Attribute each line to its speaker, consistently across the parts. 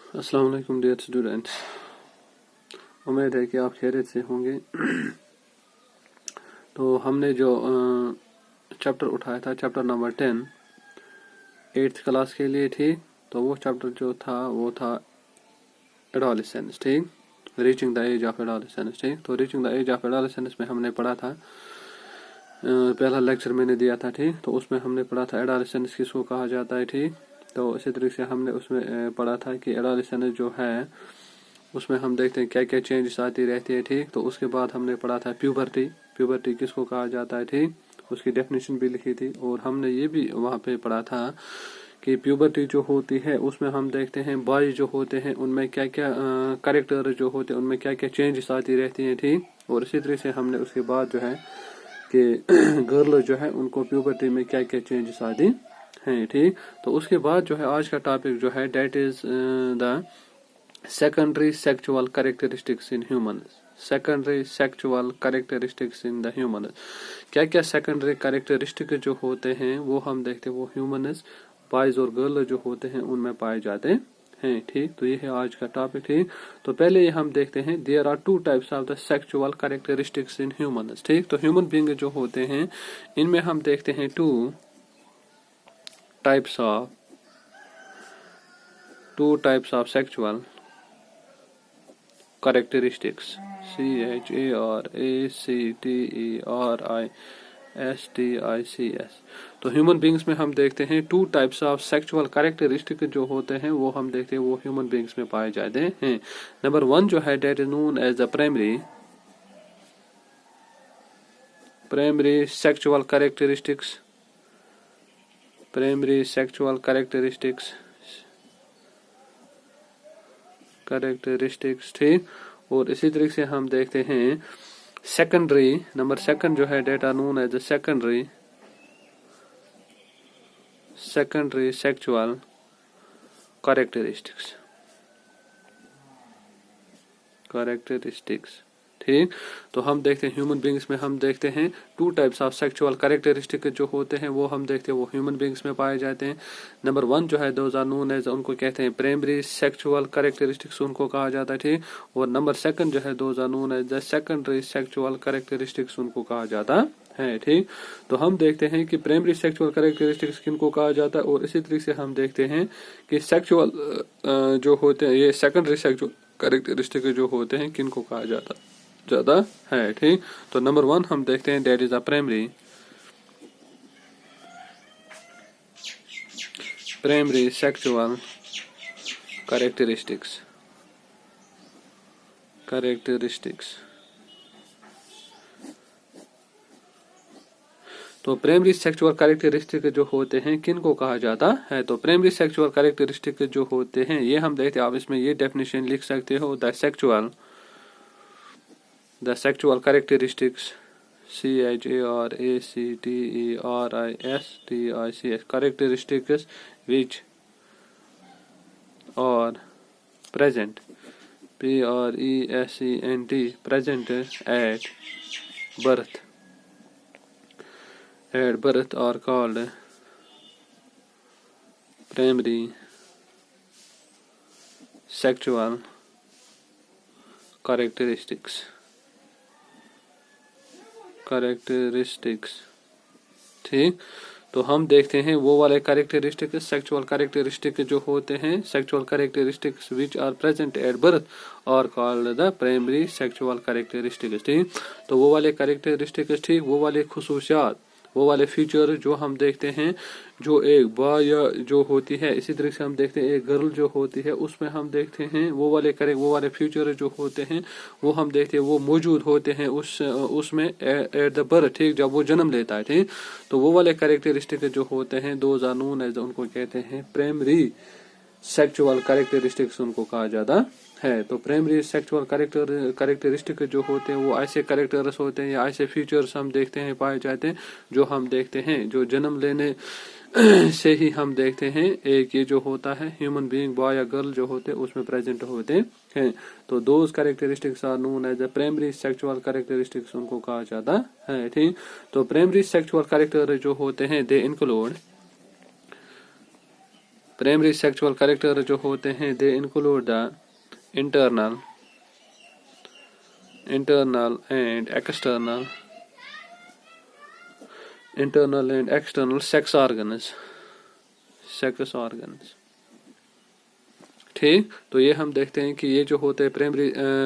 Speaker 1: अस्सलाम वालेकुम dear students, उम्मीद है कि आप खैरियत से होंगे। तो हमने जो चैप्टर उठाया था, चैप्टर नंबर 10 8th क्लास के लिए, ठीक। तो वो चैप्टर जो था वो था एडोलेसेंस, ठीक, reaching the age of adolescence, ठीक। तो reaching the age of adolescence में हमने पढ़ा था, पहला लेक्चर मैंने दिया था, ठीक। तो उसमें हमने पढ़ा था एडोलेसेंस किसको कहा जाता है, ठीक। तो इसी तरीके से हमने उसमें पढ़ा था कि एडोलेसेंस जो है उसमें हम देखते हैं क्या क्या चेंजेस आती रहती है, ठीक। तो उसके बाद हमने पढ़ा था प्यूबर्टी, प्यूबर्टी किसको कहा जाता है, ठीक। उसकी डेफिनेशन भी लिखी थी। और हमने ये भी वहाँ पे पढ़ा था कि प्यूबर्टी जो होती है उसमें हम देखते हैं बॉयज जो होते हैं उनमें क्या क्या कैरेक्टर जो होते हैं उनमें क्या क्या चेंजेस आती रहती हैं, ठीक। और इसी तरह से हमने उसके बाद जो है कि गर्ल जो है उनको प्यूबर्टी में क्या क्या चेंजेस आती हैं, ठीक। तो उसके बाद जो है आज का टॉपिक जो है that is the secondary sexual characteristics in humans, secondary sexual characteristics in the humans। क्या क्या सेकेंडरी कैरेक्टरिस्टिक जो होते हैं वो हम देखते हैं, वो ह्यूमनस बॉयज और गर्ल जो होते हैं उनमें पाए जाते हैं, ठीक। तो ये है आज का टॉपिक, ठीक। तो पहले ये हम देखते हैं there are 2 types of the sexual characteristics in humans, ठीक। तो ह्यूमन बीइंग जो होते हैं इनमें हम देखते हैं 2 types of sexual characteristics, CHARACTERISTICS। तो ह्यूमन बींग्स में हम देखते हैं 2 टाइप्स ऑफ सेक्सुअल कैरेक्टरिस्टिक जो होते हैं वो हम देखते हैं वो ह्यूमन बींग्स में पाए जाते हैं। नंबर 1 जो है that is known as the primary sexual characteristics, primary sexual characteristics, ठीक। और इसी तरीके से हम देखते हैं सेकेंडरी, नंबर 2 जो है that's known as secondary sexual characteristics, ठीक। तो हम देखते हैं ह्यूमन बींग्स में हम देखते हैं 2 टाइप्स ऑफ सेक्सुअल कैरेक्टरिस्टिक जो होते हैं वो हम देखते हैं वो ह्यूमन बींग्स में पाए जाते हैं। नंबर 1 जो है दोज आर नोन एज, उनको कहते हैं प्राइमरी सेक्सुअल कैरेक्टरिस्टिक्स, उनको कहा जाता है, ठीक। और नंबर 2 जो है those are known as the secondary sexual characteristics, उनको कहा जाता है, ठीक। तो हम देखते हैं कि प्राइमरी सेक्सुअल कैरेक्टरिस्टिक्स किनको कहा जाता है और इसी तरीके से हम देखते हैं कि सेक्सुअल जो होते हैं ये सेकेंडरी सेक्सुअल कैरेक्टरिस्टिक जो होते हैं किनको कहा जाता है, ठीक। तो नंबर 1 हम देखते हैं that is a primary sexual characteristics. तो प्राइमरी सेक्सुअल कैरेक्टरिस्टिक जो होते हैं किनको कहा जाता है, तो प्राइमरी सेक्सुअल कैरेक्टरिस्टिक जो होते हैं ये हम देखते हैं, आप इसमें ये डेफिनेशन लिख सकते हो, the sexual characteristics CHARACTERISTICS characteristics which are present present at birth are called primary sexual characteristics, ठीक। तो हम देखते हैं वो वाले कैरेक्टरिस्टिक्स सेक्सुअल कैरेक्टरिस्टिक जो होते हैं, sexual characteristics which are present at birth और called the primary sexual characteristics, ठीक। तो वो वाले कैरेक्टरिस्टिक्स, ठीक, वो वाले खुसूसियात, वो वाले फीचर जो हम देखते हैं जो एक बॉय जो होती है, इसी तरह से हम देखते हैं एक गर्ल जो होती है उसमें हम देखते हैं वो वाले फ्यूचर जो होते हैं वो हम देखते हैं वो मौजूद होते हैं उसमें एट द बर्थ, ठीक, जब वो जन्म लेता है, ठीक। तो वो वाले कैरेक्टरिस्टिक जो होते हैं दोज आर नोन एज, उनको कहते हैं प्राइमरी सेक्सुअल कैरेक्टरिस्टिक्स, उनको कहा जाता है। तो प्राइमरी सेक्सुअल कैरेक्टरिस्टिक जो होते हैं वो ऐसे कैरेक्टर्स होते हैं या ऐसे फीचर्स हम देखते हैं पाए जाते हैं जो हम देखते हैं जो जन्म लेने से ही हम देखते हैं एक ये जो होता है ह्यूमन बीइंग बॉय या गर्ल जो होते हैं उसमें प्रेजेंट होते हैं। तो those characteristics are known as the primary sexual characteristics, उनको कहा जाता है, ठीक। तो प्राइमरी सेक्सुअल कैरेक्टर जो होते हैं they include primary sexual character जो होते हैं they include the internal and external sex organs ठीक। तो ये हम देखते हैं कि ये जो होते हैं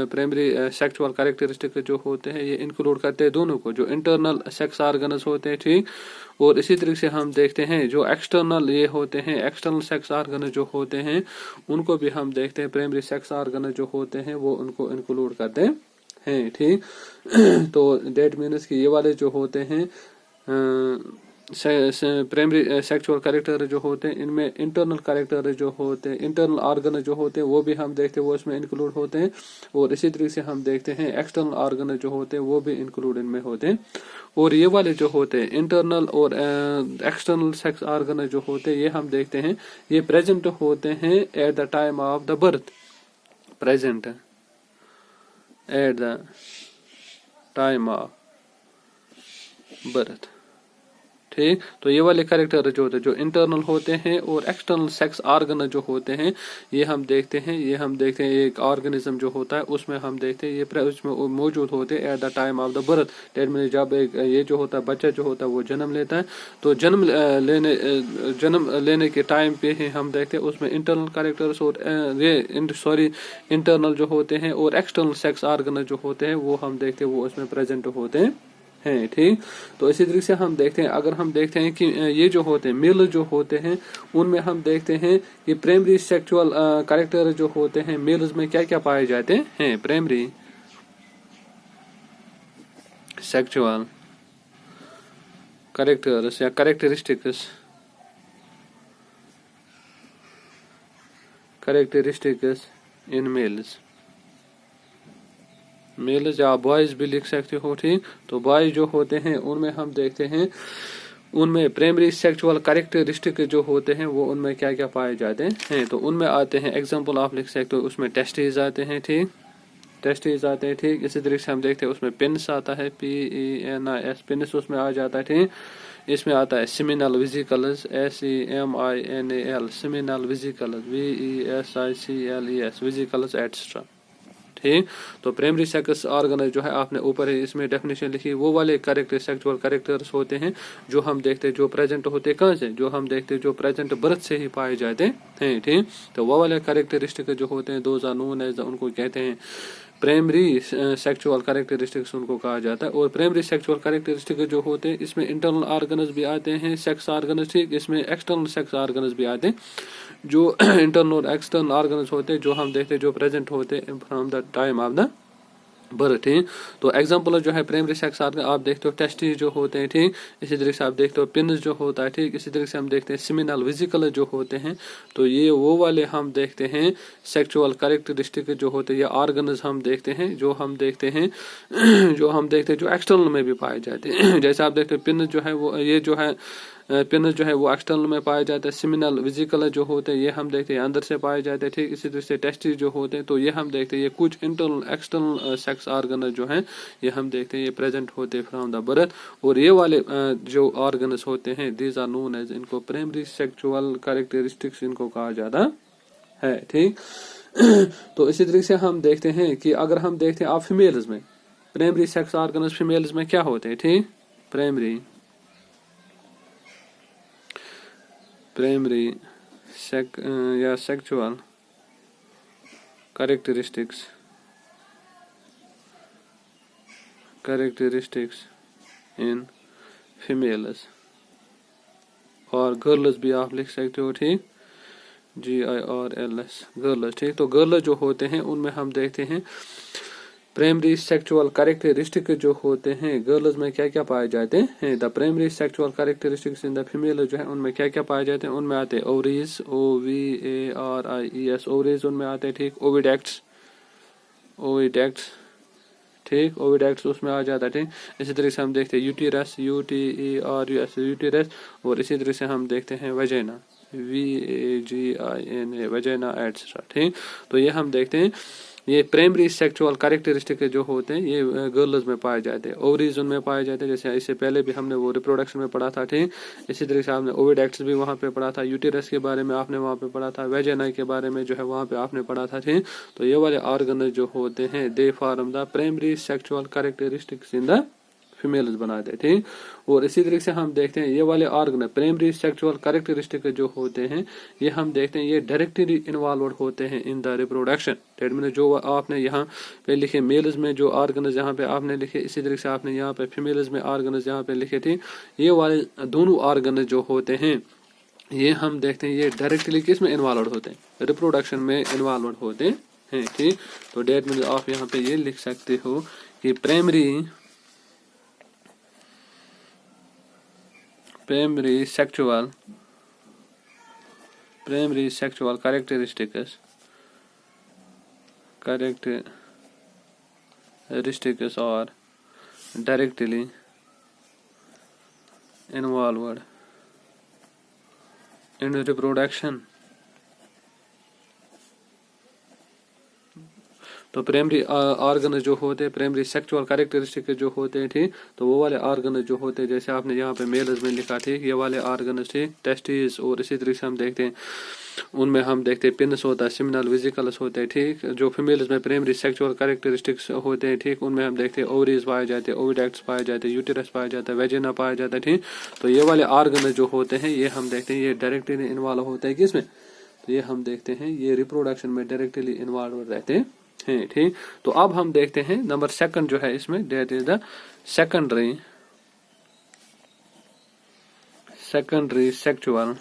Speaker 1: प्राइमरी सेक्सुअल कैरेक्टरिस्टिक जो होते हैं ये इंक्लूड करते हैं दोनों को, जो इंटरनल सेक्स ऑर्गन्स होते हैं ठीक। और इसी तरीके से हम देखते हैं जो एक्सटर्नल ये होते हैं एक्सटर्नल सेक्स ऑर्गन जो होते हैं उनको भी हम देखते हैं प्राइमरी सेक्स ऑर्गन जो होते हैं वो उनको इंक्लूड करते हैं ठीक। तो दैट मीन्स कि ये वाले जो होते हैं प्राइमरी सेक्सुअल कैरेक्टर जो होते हैं इनमें इंटरनल कैरेक्टर जो होते हैं इंटरनल ऑर्गन जो होते हैं वो भी हम देखते हैं वो इसमें इंक्लूड होते हैं। और इसी तरीके से हम देखते हैं एक्सटर्नल ऑर्गन जो होते हैं वो भी इंक्लूड इनमें होते हैं। और ये वाले जो होते हैं इंटरनल और एक्सटर्नल सेक्स ऑर्गन जो होते हैं ये हम देखते हैं ये प्रेजेंट होते हैं eight the time of the birth, present at the time of birth ठीक। तो ये वाले कैरेक्टर जो होते हैं जो इंटरनल होते हैं और एक्सटर्नल सेक्स ऑर्गन जो होते हैं ये हम देखते हैं एक ऑर्गेनिज्म जो होता है उसमें हम देखते हैं ये उसमें मौजूद होते हैं eight the time of the birth. That means जब एक ये जो होता है बच्चा जो होता है वो जन्म लेता है तो जन्म लेने के टाइम पे ही हम देखते हैं उसमें इंटरनल कैरेक्टर्स और इंटरनल जो होते हैं और एक्सटर्नल सेक्स ऑर्गन जो होते हैं वो हम देखते हैं वो उसमें प्रेजेंट होते हैं ठीक। तो इसी तरीके से हम देखते हैं अगर हम देखते हैं कि ये जो होते हैं मेल जो होते हैं उनमें हम देखते हैं कि प्राइमरी सेक्सुअल कैरेक्टर जो होते हैं मेल्स में क्या क्या पाए जाते हैं। प्राइमरी सेक्सुअल कैरेक्टर्स या कैरेक्टरिस्टिक्स इन मेल्स या बॉयज भी लिख सकते हो ठीक। तो बॉयज जो होते हैं उनमें हम देखते हैं उनमें प्राइमरी सेक्सुअल कैरेक्टरिस्टिक जो होते हैं वो उनमें क्या क्या पाए जाते हैं। तो उनमें आते हैं एग्जांपल आप लिख सकते हो उसमें टेस्टिस आते हैं ठीक, टेस्टिस आते हैं ठीक। इसी तरीके से हम देखते हैं उसमें पेनिस आता है PENIS पेनिस उसमें आ जाता है ठीक। इसमें आता है seminal vesicles SEMINAL seminal vesicles VESICLES vesicles etcetera ठीक। तो प्राइमरी सेक्स ऑर्गन जो है आपने ऊपर ही इसमें डेफिनेशन लिखी वो वाले कैरेक्टर सेक्सुअल कैरेक्टर्स होते हैं जो हम देखते हैं जो प्रेजेंट होते हैं कहाँ से जो हम देखते हैं जो प्रेजेंट बर्थ से ही पाए जाते हैं ठीक। तो वो वाले कैरेक्टरिस्टिक जो होते हैं दोज आर नोन एज उनको कहते हैं प्राइमरी सेक्सुअल कैरेक्टरिस्टिक्स उनको कहा जाता है। और प्राइमरी सेक्सुअल कैरेक्टरिस्टिक जो होते हैं इसमें इंटरनल ऑर्गन्स भी आते हैं सेक्स ऑर्गन्स ठीक, इसमें एक्सटर्नल सेक्स ऑर्गन्स भी आते हैं। जो इंटरनल और एक्सटर्नल ऑर्गन्स होते हैं जो हम देखते हैं जो प्रेजेंट होते हैं from the time of the birth ठीक। तो एग्जांपल जो है प्राइमरी सेक्स ऑर्गन आप देखते हो टेस्टिस जो होते हैं ठीक। इसी तरीके से आप देखते हो पेनिस जो होता है ठीक। इसी तरीके से हम देखते हैं सेमिनल वेसिकल जो होते हैं। तो ये वो वाले हम देखते हैं सेक्सुअल कैरेक्टरिस्टिक जो होते हैं या ऑर्गन्स हम देखते हैं जो हम देखते हैं जो एक्सटर्नल में भी पाए जाते हैं। जैसे आप देखते हो पेनिस जो है वो ये जो है पेनिस जो है वो एक्सटर्नल में पाया जाता है। सेमिनल वेसिकल जो होते हैं ये हम देखते हैं अंदर से पाए जाते हैं ठीक। इसी तरह से टेस्टिस जो होते हैं तो ये हम देखते हैं ये कुछ इंटरनल एक्सटर्नल सेक्स ऑर्गन जो हैं ये हम देखते हैं ये प्रेजेंट होते हैं फ्रॉम द बर्थ। और ये वाले जो ऑर्गन्स होते हैं दीज आर नोन एज इनको प्राइमरी सेक्सुअल कैरेक्टरिस्टिक्स इनको कहा जाता है ठीक। तो इसी तरीके से हम देखते हैं कि अगर हम देखते हैं आप फीमेल्स में प्राइमरी सेक्स ऑर्गन्स फीमेल्स में क्या होते हैं ठीक। प्राइमरी या सेक्सुअल कैरेक्टरिस्टिक्स इन फीमेल्स और गर्ल्स भी आप लिख सकते हो ठीक GIRLS गर्ल्स ठीक। तो गर्ल्स जो होते हैं उनमें हम देखते हैं प्राइमरी सेक्सुअल कैरेक्टरिस्टिक जो होते हैं गर्ल्स में क्या क्या पाए जाते हैं। The primary sexual characteristics in the female जो है उनमें क्या क्या पाए जाते हैं उनमें आते हैं ओवरीज OVARIES ओवरीज उनमें आते हैं ठीक। ओविडक्ट्स ठीक ओविडक्ट्स उसमें आ जाता है ठीक। इसी तरीके से हम देखते हैं यूटेरस UTERUS यूटेरस। और इसी तरीके से हम देखते हैं वजाइना VAGINA वजाइना एटसेट्रा ठीक। तो ये हम देखते हैं ये प्राइमरी सेक्सुअल कैरेक्टरिस्टिक जो होते हैं ये गर्ल्स में पाए जाते हैं, ओवरीज उनमें पाए जाते हैं। जैसे इससे पहले भी हमने वो रिप्रोडक्शन में पढ़ा था, ठीक। इसी तरीके से आपने ओविडक्ट्स भी वहाँ पे पढ़ा था, यूटेरस के बारे में आपने वहाँ पे पढ़ा था, वेजाइना के बारे में जो है वहाँ पे आपने पढ़ा था, ठीक। तो ये वाले ऑर्गन जो होते हैं they form the primary sexual characteristics in the females बनाते हैं, ठीक। और इसी तरीके से हम देखते हैं ये वाले ऑर्गन प्राइमरी सेक्सुअल कैरेक्टरिस्टिक जो होते हैं ये हम देखते हैं ये डायरेक्टली इन्वॉल्व होते हैं इन द रिप्रोडक्शन। दैट मीन जो आपने यहाँ पे लिखे मेल्स में जो ऑर्गन्स यहाँ पे आपने लिखे, इसी तरीके से आपने यहाँ पे फीमेल्स में ऑर्गन्स यहाँ पे लिखे थे, ये वाले दोनों ऑर्गन्स जो होते हैं ये हम देखते हैं ये डायरेक्टली किस में इन्वॉल्व होते हैं, रिप्रोडक्शन में इन्वॉल्व होते हैं, ठीक। तो दैट मीन आप यहाँ पे ये लिख सकते हो कि primary sexual characteristics are directly involved in reproduction। तो प्राइमरी ऑर्गन जो होते हैं प्राइमरी सेक्सुअल कैरेक्टरिस्टिक जो होते हैं, ठीक। तो वो वाले ऑर्गन जो होते हैं जैसे आपने यहाँ पे मेल्स में लिखा, ठीक, ये वाले ऑर्गन, ठीक, टेस्टिस। और इसी तरीके से हम देखते हैं उनमें हम देखते हैं पिनस होता है, सिमिनल वेसिकल्स होते हैं, ठीक। जो फीमेल्स में प्राइमरी सेक्सुअल कैरेक्टरिस्टिक्स होते हैं, ठीक, उनमें हम देखते हैं ओवरीज पाए जाते हैं, ओविडक्ट्स पाए जाते हैं, यूटेरस पाया जाता है, वेजिना पाया जाता है, ठीक। तो ये वाले ऑर्गन जो होते हैं ये हम देखते हैं ये डायरेक्टली इन्वॉल्व होते हैं किसमें, तो ये हम देखते हैं ये रिप्रोडक्शन में डायरेक्टली इन्वॉल्व रहते हैं, ठीक। तो अब हम देखते हैं नंबर सेकंड जो है इसमें, that is the secondary sexual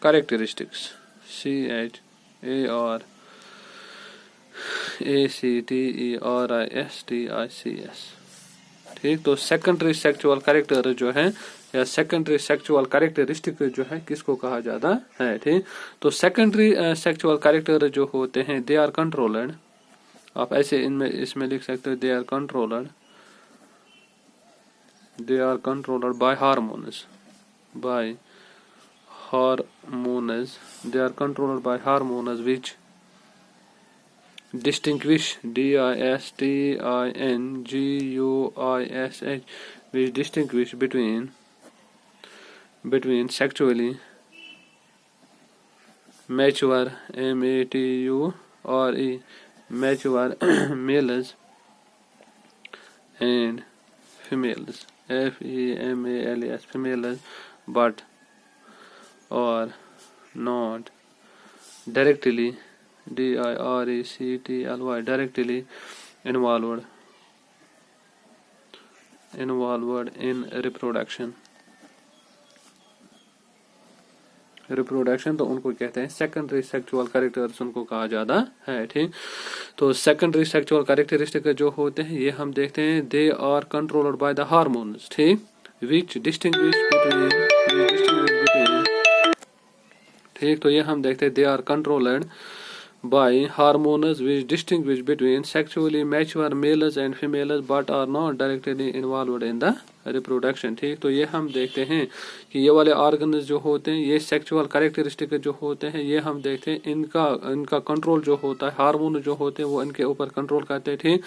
Speaker 1: characteristics, CHARACTERISTICS, ठीक। तो सेकेंडरी सेक्सुअल कैरेक्टर जो है या सेकेंडरी सेक्सुअल कैरेक्टरिस्टिक जो है किसको कहा जाता है, ठीक। तो सेकेंडरी सेक्सुअल कैरेक्टर जो होते हैं दे आर कंट्रोल्ड, आप ऐसे इनमें इसमें लिख सकते हो they are controlled by hormones, they are controlled by hormones which distinguish which distinguish between sexually mature mature males and females females but are not directly directly involved in reproduction। तो उनको कहते हैं सेकेंडरी सेक्सुअल कैरेक्टर्स, उनको कहा जाता है, ठीक। तो सेकेंडरी सेक्सुअल कैरेक्टरिस्टिक जो होते हैं ये हम देखते हैं they are controlled by the hormones, ठीक, विच डिस्टिंग्विश between, ठीक। तो ये हम देखते हैं they are controlled by hormones which distinguish between sexually mature males and females but are not directly involved in the reproduction, ठीक। तो ये हम देखते हैं कि ये वाले ऑर्गन्स जो होते हैं ये सेक्सुअल कैरेक्टरिस्टिक जो होते हैं ये हम देखते हैं इनका कंट्रोल जो होता है, हार्मोन जो होते हैं वो इनके ऊपर कंट्रोल करते हैं, ठीक।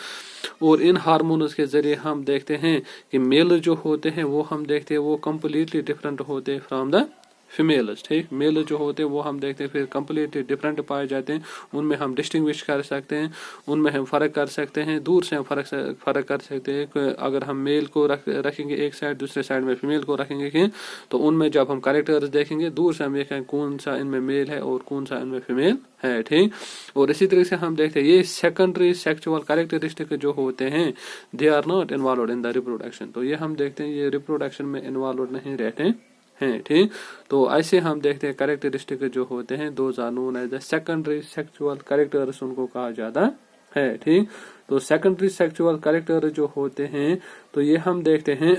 Speaker 1: और इन हार्मोन्स के जरिए हम देखते हैं कि मेल जो होते हैं वो हम देखते हैं वो कम्प्लीटली डिफरेंट होते हैं फ्रॉम द फीमेल्स, ठीक। मेल जो होते हैं वो हम देखते हैं फिर कम्प्लीटली डिफरेंट पाए जाते हैं, उनमें हम डिस्टिंग्विश कर सकते हैं, उनमें हम फ़र्क कर सकते हैं, दूर से हम फ़र्क कर सकते हैं। अगर हम मेल को रखेंगे एक साइड, दूसरे साइड में फीमेल को रखेंगे तो उनमें जब हम कैरेक्टर्स देखेंगे दूर से हम देखेंगे कौन सा इनमें मेल है और कौन सा इनमें फीमेल है, ठीक। और इसी तरीके से हम देखते हैं ये सेकेंडरी सेक्सुअल कैरेक्टरिस्टिक जो होते हैं they are not involve in the reproduction. तो ये हम देखते हैं ये रिप्रोडक्शन में इन्वॉल्व नहीं रहते हैं, ठीक। तो ऐसे हम देखते हैं कैरेक्टरिस्टिक जो होते हैं those are known as the secondary sexual characters, उनको कहा जाता है, ठीक। तो सेकेंडरी सेक्सुअल कैरेक्टर जो होते हैं तो ये हम देखते हैं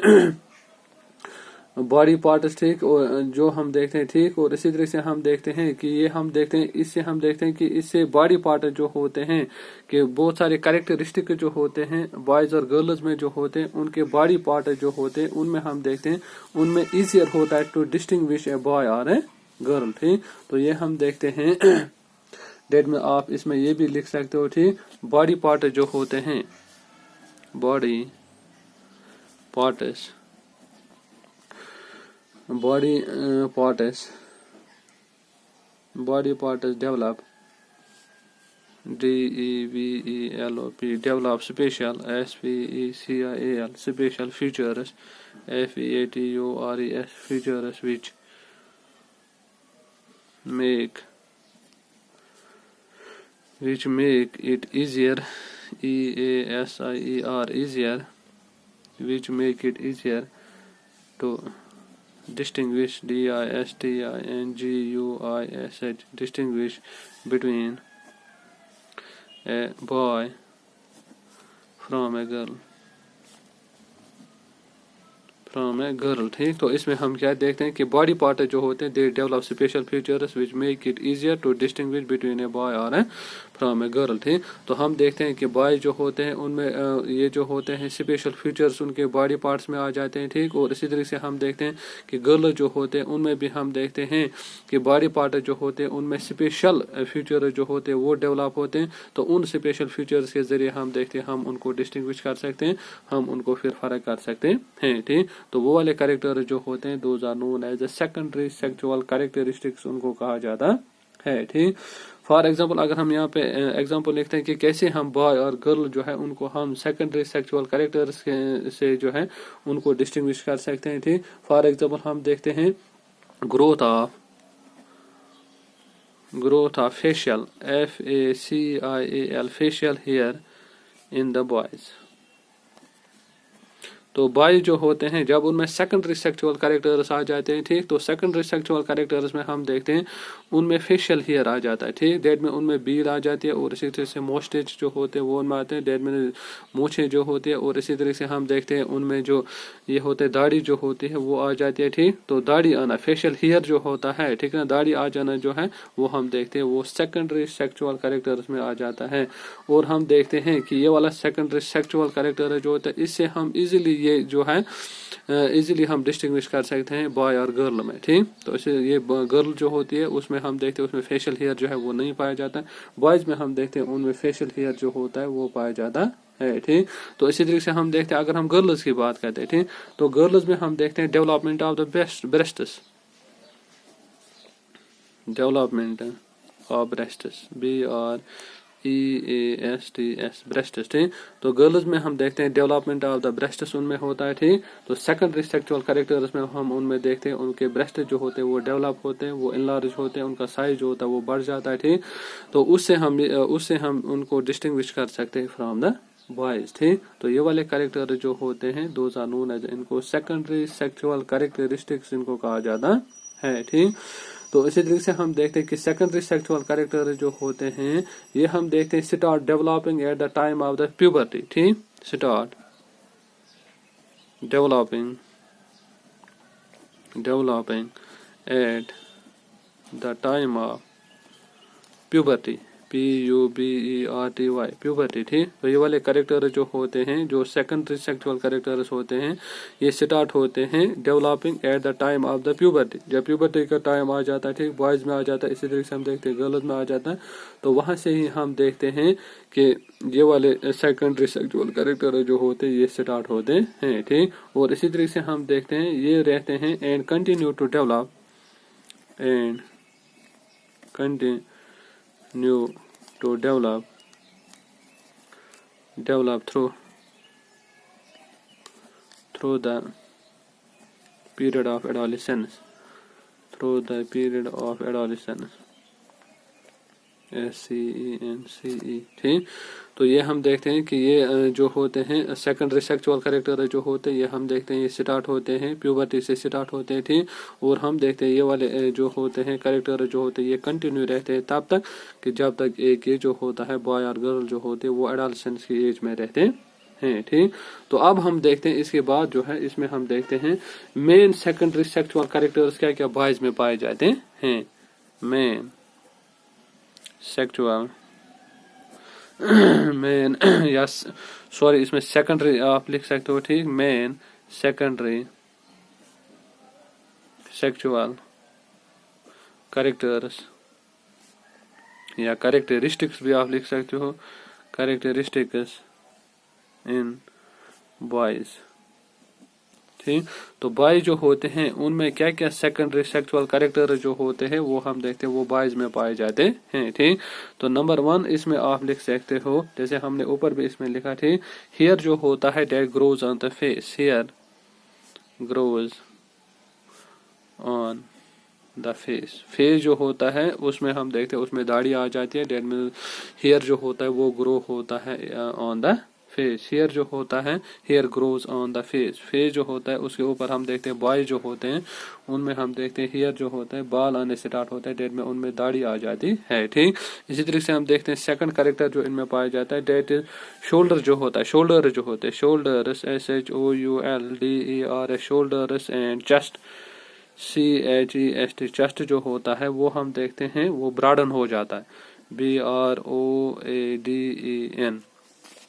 Speaker 1: बॉडी पार्ट्स, ठीक, और जो हम देखते हैं, ठीक। और इसी तरह से हम देखते हैं कि ये हम देखते हैं इससे हम देखते हैं कि इससे बॉडी पार्ट जो होते हैं कि बहुत सारे कैरेक्टरिस्टिक जो होते हैं बॉयज और गर्ल्स में जो होते हैं उनके बॉडी पार्ट जो होते हैं उनमें हम देखते हैं उनमें ईजियर होता है टू डिस्टिंग्विश ए बॉय और ए गर्ल, ठीक। तो ये हम देखते हैं डेट में आप इसमें ये भी लिख सकते हो, ठीक। बॉडी पार्ट जो होते हैं, body parts, body parts develop, DEVELOP, develop special, SPECIAL, special features, FEATURES, features which make it easier, EASIER, easier, which make it easier to distinguish, DISTINGUISH, distinguish between a boy from a girl, ठीक। तो इसमें हम क्या देखते हैं कि body part जो होते हैं, they develop special features which make it easier to distinguish between a boy और ए फ्रॉम ए गर्ल, ठीक। तो हम देखते हैं कि बॉय जो होते हैं उनमें ये जो होते हैं स्पेशल फीचर्स उनके बॉडी पार्ट्स में आ जाते हैं, ठीक। और इसी तरीके से हम देखते हैं कि गर्ल जो होते हैं उनमें भी हम देखते हैं कि बॉडी पार्ट जो होते हैं उनमें स्पेशल फीचर जो होते हैं वो डेवलप होते हैं। तो उन स्पेशल फीचर्स के जरिए हम देखते हैं, हम उनको डिस्टिंग्विश कर सकते हैं, हम उनको फिर फर्क कर सकते हैं, ठीक। तो वो वाले कैरेक्टर जो होते हैं those are known as a secondary sexual characteristics, उनको कहा जाता है, ठीक। फॉर एग्जांपल अगर हम यहाँ पे एग्जांपल लिखते हैं कि कैसे हम बॉय और गर्ल जो है उनको हम सेकेंडरी सेक्सुअल कैरेक्टर्स से जो है उनको डिस्टिंग्विश कर सकते हैं, ठीक। फॉर एग्जांपल हम देखते हैं growth of facial, FACIAL, facial here in the boys. तो बॉय जो होते हैं जब उनमें सेकेंडरी सेक्सुअल कैरेक्टर्स आ जाते हैं, ठीक। तो सेकेंडरी सेक्सुअल कैरेक्टर्स में हम देखते हैं उनमें फेशियल हेयर आ जाता है, ठीक। डेट में उनमें बीड आ जाती है और इसी तरह से मोस्टेज जो होते हैं वो उनमें आते हैं, डेट में मूछें जो होती है, और इसी तरह से हम देखते हैं उनमें जो ये होते हैं दाढ़ी जो होती है वो आ जाती है, ठीक। तो दाढ़ी आना, फेशियल हेयर जो होता है, ठीक है, दाढ़ी आ जाना जो है वो हम देखते हैं वो सेकेंडरी सेक्सुअल कैरेक्टर्स में आ जाता है। और हम देखते हैं कि ये वाला सेकेंडरी सेक्सुअल कैरेक्टर जो होता है इससे हम इजीली ये जो है इजीली हम डिस्टिंग्विश कर सकते हैं बॉय और गर्ल में, ठीक। तो इसे ये गर्ल जो होती है उसमें हम देखते हैं उसमें फेशियल हेयर जो है वो नहीं पाया जाता है, बॉयज में हम देखते हैं उनमें फेशियल हेयर जो होता है वो पाया जाता है, ठीक। तो इसी तरीके से हम देखते हैं अगर हम गर्ल्स की बात करते हैं, ठीक, तो गर्ल्स में हम देखते हैं development of the breasts, development of breasts, BREASTS, breasts, ठीक। तो गर्ल्स में हम देखते हैं डेवलपमेंट ऑफ द ब्रेस्ट्स उनमें होता है, ठीक। तो सेकेंडरी सेक्सुअल कैरेक्टर्स में हम उनमें देखते हैं उनके ब्रेस्ट जो होते हैं वो डेवलप होते हैं, वो इनलार्ज होते हैं, उनका साइज जो होता है वो बढ़ जाता है, ठीक। तो उससे हम उनको डिस्टिंग्विश कर सकते हैं फ्रॉम द बॉयज, ठीक। तो ये वाले कैरेक्टर जो होते हैं दोज आर नोन एज, इनको सेकेंडरी सेक्सुअल कैरेक्टरिस्टिक्स इनको कहा जाता है, ठीक। तो इसी तरीके से हम देखते हैं कि सेकेंडरी सेक्सुअल कैरेक्टर जो होते हैं ये हम देखते हैं start developing at the time of the puberty, ठीक। Start developing at the time of puberty, PUBERTY, puberty, ठीक। तो ये वाले कैरेक्टर जो होते हैं जो सेकेंडरी सेक्सुअल कैरेक्टर्स होते हैं ये स्टार्ट होते हैं developing at the time of the puberty, जब प्यूबर्टी का टाइम आ जाता है, ठीक, बॉयज में आ जाता है, इसी तरीके से हम देखते हैं गर्ल्स में आ जाता है। तो वहां से ही हम देखते हैं कि ये वाले सेकेंडरी सेक्सुअल कैरेक्टर जो होते हैं ये स्टार्ट होते हैं, ठीक। और इसी तरीके से हम देखते हैं ये रहते हैं and continue to develop through the period of adolescence, SCENCE, ठीक। तो ये हम देखते हैं कि ये जो होते हैं सेकेंडरी सेक्सुअल कैरेक्टर जो होते हैं ये हम देखते हैं ये स्टार्ट होते हैं प्यूबर्टी से स्टार्ट होते हैं, ठीक। और हम देखते हैं ये वाले जो होते हैं कैरेक्टर जो होते हैं ये कंटिन्यू रहते हैं तब तक कि जब तक एक ये जो होता है बॉय और गर्ल जो होते हैं वो एडोलेसेंस की एज में रहते हैं, ठीक। तो अब हम देखते हैं इसके बाद जो है इसमें हम देखते हैं मेन सेकेंडरी सेक्सुअल कैरेक्टर्स क्या क्या बॉयज में पाए जाते हैं। मेन सेक्सुअल मेन या सॉरी इसमें सेकेंडरी आप लिख सकते हो, ठीक। मेन सेकेंडरी सेक्सुअल कैरेक्टर्स या कैरेक्टरिस्टिक्स भी आप लिख सकते हो, कैरेक्टरिस्टिक्स इन बॉयज। ठीक, तो बॉयज जो होते हैं उनमें क्या क्या सेकेंडरी सेक्सुअल कैरेक्टर जो होते हैं वो हम देखते हैं वो बॉयज में पाए जाते हैं। ठीक, तो नंबर 1 इसमें आप लिख सकते हो, जैसे हमने ऊपर भी इसमें लिखा थे, हेयर जो होता है that grows on the face, hair grows on the face, face जो होता है उसमें हम देखते हैं उसमें दाढ़ी आ जाती है, डेट में हेयर जो होता है वो ग्रो होता है ऑन द फेस, हेयर जो होता है hair grows on the face, face जो होता है उसके ऊपर हम देखते हैं बॉय जो होते हैं उनमें हम देखते हैं हेयर जो होता है बाल आने स्टार्ट होता है, डेट में उनमें दाढ़ी आ जाती है। ठीक, इसी तरीके से हम देखते हैं सेकंड कैरेक्टर जो इनमें पाया जाता है डेट इज शोल्डर जो होता है, शोल्डर जो होते हैं shoulders SHOULDER shoulders and chest CHEST chest जो होता है वो हम देखते हैं वो ब्रॉडन हो जाता है, BROADEN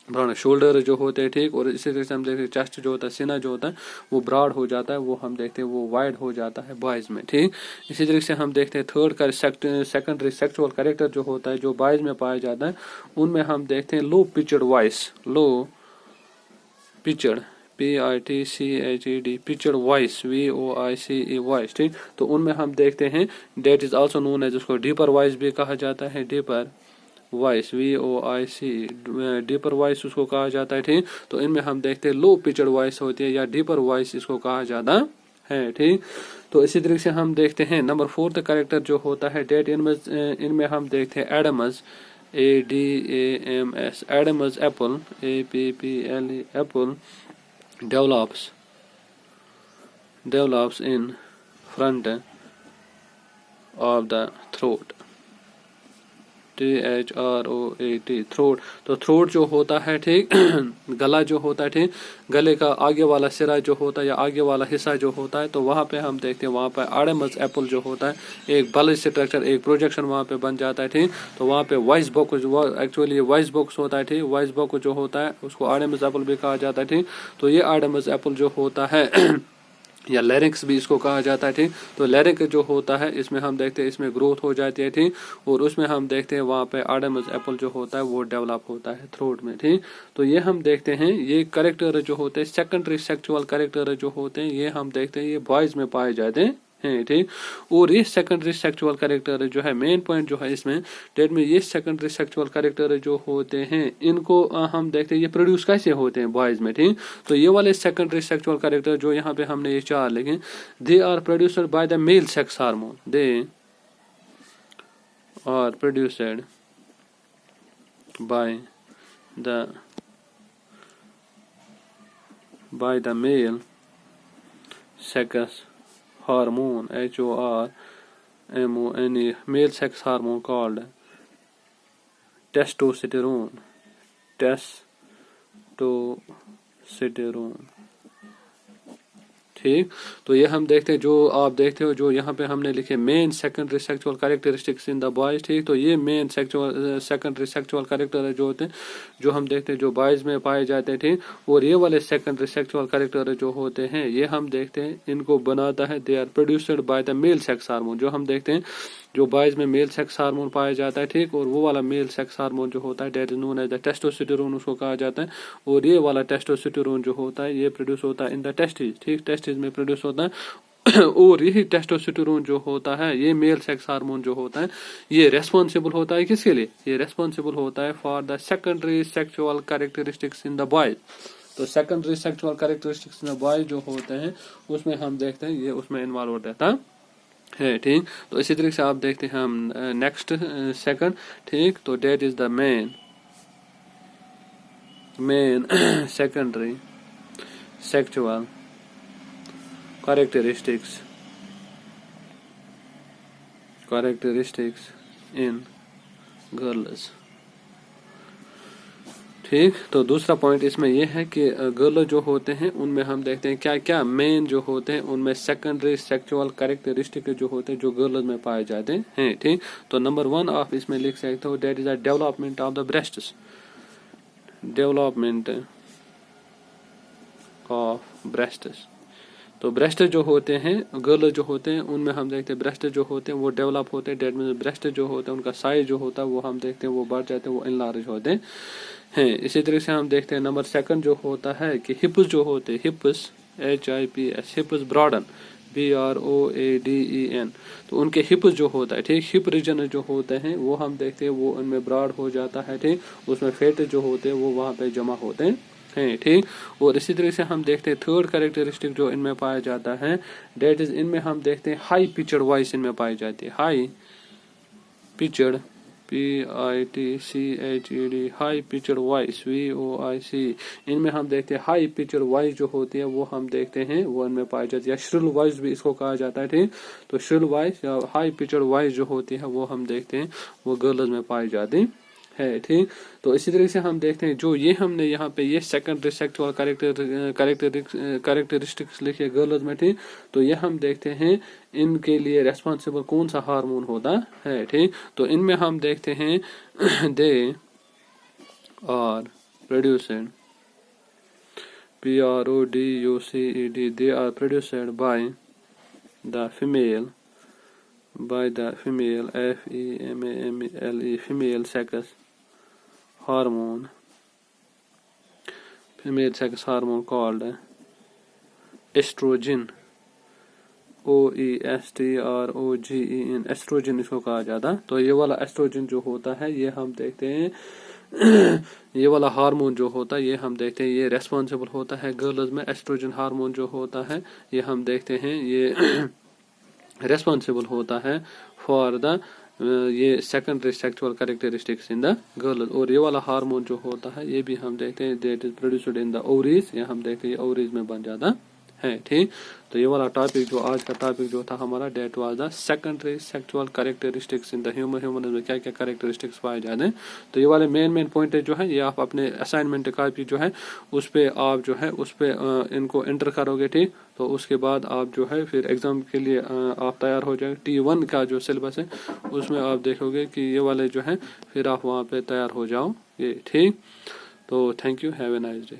Speaker 1: ब्रॉड, शोल्डर जो होते हैं। ठीक, और इसी तरह से हम देखते हैं चेस्ट जो होता है सीना जो होता है वो ब्रॉड हो जाता है, वो हम देखते हैं वो वाइड हो जाता है बॉयज में। ठीक, इसी तरीके से हम देखते हैं थर्ड का सेकेंडरी सेक्सुअल कैरेक्टर जो होता है जो बॉयज में पाया जाता है उनमें हम देखते हैं low pitched voice, low pitched PITCHED pitched voice VOICE voice. ठीक, तो उनमें हम देखते हैं that is also known as, उसको डीपर वॉइस भी कहा जाता है, deeper voice VOICE deeper voice उसको कहा जाता है। ठीक, तो इनमें हम देखते हैं लो पिचड वॉइस होती है या डीपर वॉइस इसको कहा जाता है। ठीक, तो इसी तरीके से हम देखते हैं नंबर 4 कैरेक्टर जो होता है डेट इनमें हम देखते हैं Adamas ADAMS Adamas Apple APPLE Apple develops in front of the throat, THROAT throat, तो थ्रोट जो होता है ठीक गला जो होता है ठीक, गले का आगे वाला सिरा जो होता है या आगे वाला हिस्सा जो होता है, तो वहाँ पे हम देखते हैं वहाँ पे एडमस एप्पल जो होता है एक बल्ज स्ट्रक्चर एक प्रोजेक्शन वहाँ पे बन जाता है। ठीक, तो वहाँ पे voice box actually voice box होता है। ठीक, वॉइस बॉक्स जो होता है उसको एडमस एप्पल भी कहा जाता है। ठीक, तो ये एडमस एप्पल जो होता है या लैरिंक्स भी इसको कहा जाता है। ठीक, तो लैरिंक्स जो होता है इसमें हम देखते हैं इसमें ग्रोथ हो जाती है। ठीक, और उसमें हम देखते हैं वहाँ पे एडमस एप्पल जो होता है वो डेवलप होता है थ्रोट में। ठीक, तो ये हम देखते हैं ये कैरेक्टर जो होते हैं सेकेंडरी सेक्सुअल कैरेक्टर जो होते हैं ये हम देखते हैं ये बॉयज में पाए जाते हैं। ठीक, और ये सेकेंडरी सेक्सुअल कैरेक्टर जो है मेन पॉइंट जो है इसमें डेट में ये सेकेंडरी सेक्सुअल कैरेक्टर जो होते हैं इनको हम देखते हैं ये प्रोड्यूस कैसे होते हैं बॉयज में। ठीक, तो ये वाले सेकेंडरी सेक्सुअल कैरेक्टर जो यहाँ पे हमने ये 4 लिखे, they are produced by the male sex hormone, they are produced by the male sex hormone HORMONE male sex hormone called testosterone। ठीक, तो ये हम देखते हैं जो आप देखते हो जो यहाँ पे हमने लिखे main secondary sexual characteristics in the boys. ठीक, तो ये मेन सेकेंडरी सेक्सुअल कैरेक्टर जो होते हैं जो हम देखते हैं जो बॉयज में पाए जाते हैं। ठीक, और ये वाले सेकेंडरी सेक्सुअल कैरेक्टर जो होते हैं ये हम देखते हैं इनको बनाता है they are produced by the male sex hormone, जो हम देखते हैं जो बॉयज में मेल सेक्स हार्मोन पाया जाता है। ठीक, और वो वाला मेल सेक्स हार्मोन जो होता है that is known as the testosterone उसको कहा जाता है, और ये वाला टेस्टोस्टेरोन जो होता है ये प्रोड्यूस होता है इन द टेस्टिस। ठीक, टेस्टिस में प्रोड्यूस होता है और यही टेस्टोस्टेरोन जो होता है ये मेल सेक्स हार्मोन जो होता है ये रेस्पॉन्सिबल होता है किसके लिए, ये रेस्पॉन्सिबल होता है for the secondary sexual characteristics in the boys. तो secondary sexual characteristics in the boys जो होते हैं उसमें हम देखते हैं ये उसमें इन्वॉल्व रहता है। ठीक, तो इसी तरीके से आप देखते हैं हम नेक्स्ट सेकंड। ठीक, तो that is the main secondary sexual characteristics in girls. ठीक, तो दूसरा पॉइंट इसमें यह है कि गर्ल जो होते हैं उनमें हम देखते हैं क्या क्या मेन जो होते हैं उनमें सेकेंडरी सेक्सुअल कैरेक्टरिस्टिक जो होते हैं जो गर्ल्स में पाए जाते हैं। ठीक, तो नंबर 1 आप इसमें लिख सकते हो that is the development of the breasts, development of breasts. तो ब्रेस्ट जो होते हैं, गर्ल जो होते हैं, उनमें हम देखते हैं ब्रेस्ट जो होते हैं वो डेवलप होते हैं, डेट मीन्स ब्रेस्ट जो होते हैं उनका साइज जो होता है वो हम देखते हैं वो बढ़ जाते हैं, वो इनलार्ज होते हैं। इसी तरह से हम देखते हैं नंबर सेकंड जो होता है कि हिप्स जो होते हैं, hips HIPS, hips broaden, BROADEN, तो उनके हिप जो होता है, ठीक, हिप रीजन जो होते हैं वो हम देखते हैं वो उनमें ब्रॉड हो जाता है, ठीक, उसमें फैट जो होते हैं वो वहाँ पे जमा होते हैं, ठीक। और इसी तरह से हम देखते हैं थर्ड कैरेक्टरिस्टिक जो इनमें पाया जाता है, डेट इज इनमें हम देखते हैं हाई पिचड वॉइस इनमें पाई जाती है, high Pichad, PITCHED, high Pichad voice, VOIC, इनमें हम देखते हैं हाई पिचड वॉइस जो होती है वो हम देखते हैं वो इनमें पाई जाती है, या श्रिल वॉइस भी इसको कहा जाता है, ठीक। तो श्रिल वॉइस या हाई पिचड वॉइस जो होती है वो हम देखते हैं वो गर्ल्स में पाई जाती है, ठीक। तो इसी तरह से हम देखते हैं जो ये हमने यहाँ पे ये सेकेंडरी सेक्सुअल कैरेक्टरिस्टिक्स लिखे गर्ल्स में, ठीक। तो ये हम देखते हैं इनके लिए रेस्पॉन्सिबल कौन सा हार्मोन होता है, ठीक। तो इनमें हम देखते हैं they are produced, PRODUCED, they are produced by the female, FEMALE, female sex hormone, called estrogen, OESTROGEN, oestrogen इसको कहा जाता। तो ये वाला एस्ट्रोजन जो होता है ये हम देखते हैं ये वाला हार्मोन जो होता है ये हम देखते हैं ये रेस्पॉन्सिबल होता है गर्ल्स में, एस्ट्रोजन हार्मोन जो होता है ये हम देखते हैं ये रेस्पॉन्सिबल होता है फॉर द ये secondary sexual characteristics in the girls. और ये वाला हार्मोन जो होता है ये भी हम देखते हैं that is produced in the ovaries, ये हम देखते हैं ओवरीज में बन जाता है, ठीक। तो ये वाला टॉपिक जो आज का टॉपिक जो था हमारा that was the secondary sexual characteristics in the human में क्या क्या कैरेक्टरिस्टिक्स पाए जाते हैं। तो ये वाले मेन पॉइंट जो है ये आप अपने असाइनमेंट कॉपी जो है उस पे आप जो है उस पे इनको एंटर करोगे, ठीक। तो उसके बाद आप जो है फिर एग्जाम के लिए आप तैयार हो जाएंगे। T1 का जो सिलेबस है उसमें आप देखोगे कि ये वाले जो है फिर आप वहाँ पे तैयार हो जाओ ये, ठीक। तो thank you, have a nice day.